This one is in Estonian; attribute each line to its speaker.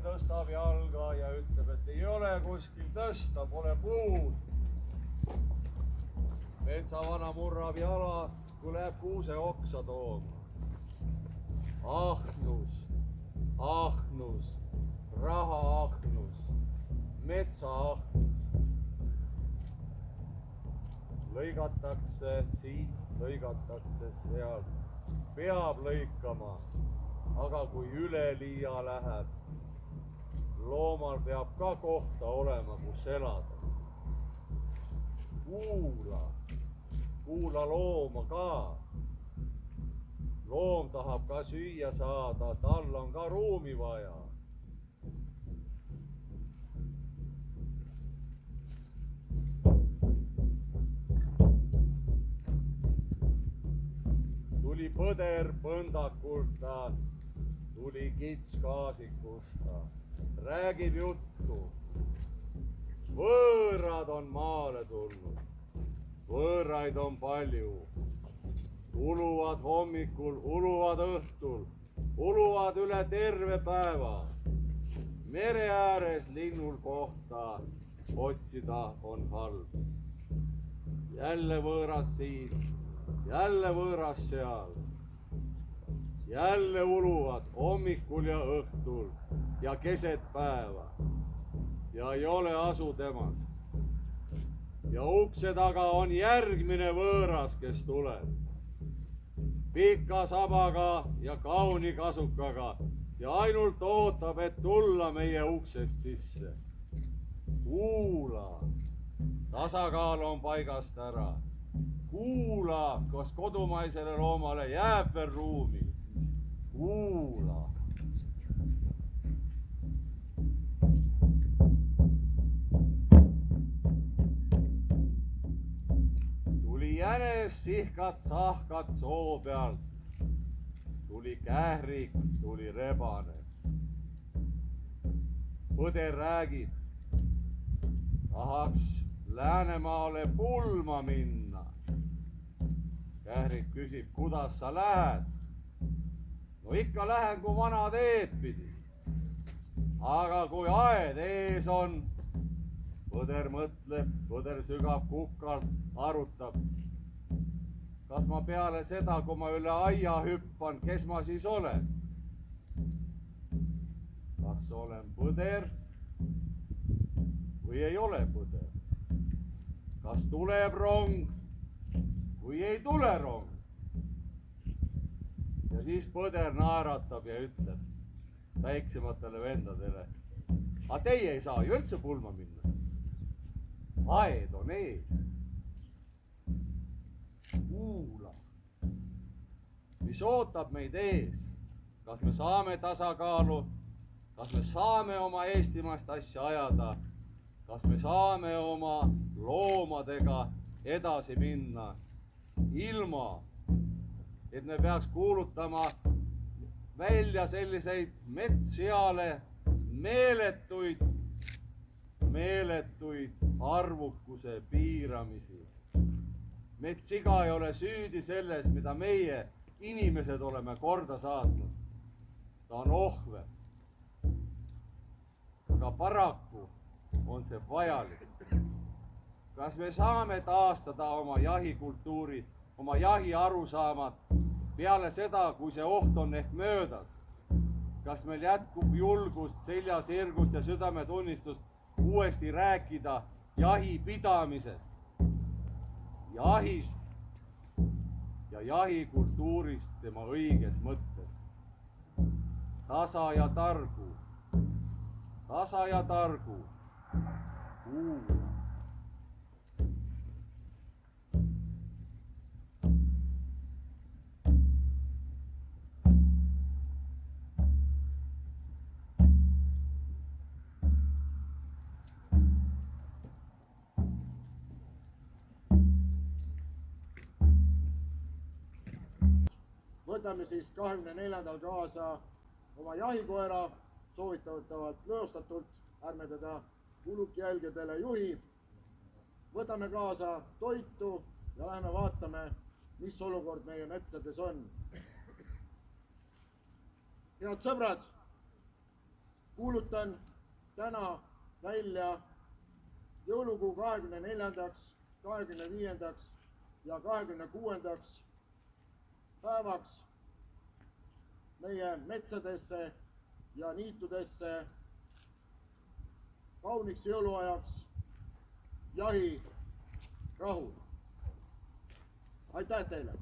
Speaker 1: tõstab jalga ja ütleb, et ei ole kuskil tõsta, pole puud. Metsavana murrab jala, kui läheb kuuse oksa tooma. Ahnus, ahnus, raha ahnus, metsa ahnus. Lõigatakse siit, lõigatakse sealt, peab lõikama, aga kui üleliia läheb, loomal peab ka kohta olema, kus elada. Kuula looma ka. Loom tahab ka süüa saada, tal on ka ruumi vaja. Tuli põder põndakulta, tuli kits kaasikusta, räägib juttu. Võõrad on maale tulnud, võõraid on palju. Uluvad hommikul, uluvad õhtul, uluvad üle terve päeva. Mere ääres linnul kohta otsida on halb. Jälle võõras siin, jälle võõras seal. Jälle uluvad hommikul ja õhtul ja keset päeva. Ja ei ole asu temast. Ja ukse taga on järgmine võõras, kes tuleb. Pika sabaga ja kauni kasukaga ja ainult ootab, et tulla meie uksest sisse. Kuula, tasakaal on paigast ära. Kuula, kas kodumaisele loomale jääb veel ruumi. Kuula. Tuli jänes, sihkad, sahkad soo pealt. Tuli kährik, tuli rebane. Põder räägib, tahaks Läänemaale pulma minna. Kährik küsib, kuidas sa lähed? No ikka lähen, kui vana teed pidi. Aga kui aed ees on, põder mõtleb, põder sügab kukalt, arutab. Kas ma peale seda, kui ma üle aia hüppan, kes ma siis olen? Kas olen põder või ei ole põder? Kas tuleb rong või ei tule rong? Ja siis põder naeratab ja ütleb väiksematele vendadele, aga teie ei saa ju üldse pulma minna. Aed on ees. Kuula, mis ootab meid ees. Kas me saame tasakaalu? Kas me saame oma eestimaist asja ajada? Kas me saame oma loomadega edasi minna ilma, et me peaks kuulutama välja selliseid metsseale meeletuid arvukuse piiramisi. Metssiga ei ole süüdi selles, mida meie inimesed oleme korda saatnud. Ta on ohver. Aga paraku on see vajalik. Kas me saame taastada oma jahikultuuri, oma jahi arusaamad peale seda, kui see oht on ehk möödas? Kas meil jätkub julgust, seljasirgust ja südametunnistust uuesti rääkida jahi pidamisest, jahist ja jahikultuurist tema õiges mõttes? Tasa ja targu, kuula.
Speaker 2: Võtame siis 24. kaasa oma jahikoera, soovitavalt lõostatult, ärme teda ulukjälgedele juhi. Võtame kaasa toitu ja lähme vaatame, mis olukord meie metsades on. Head sõbrad, kuulutan täna välja jõulukuu 24., 25. ja 26. päevaks meie metsadesse ja niitudesse kauniks jõuluajaks jahirahu. Aitäh teile!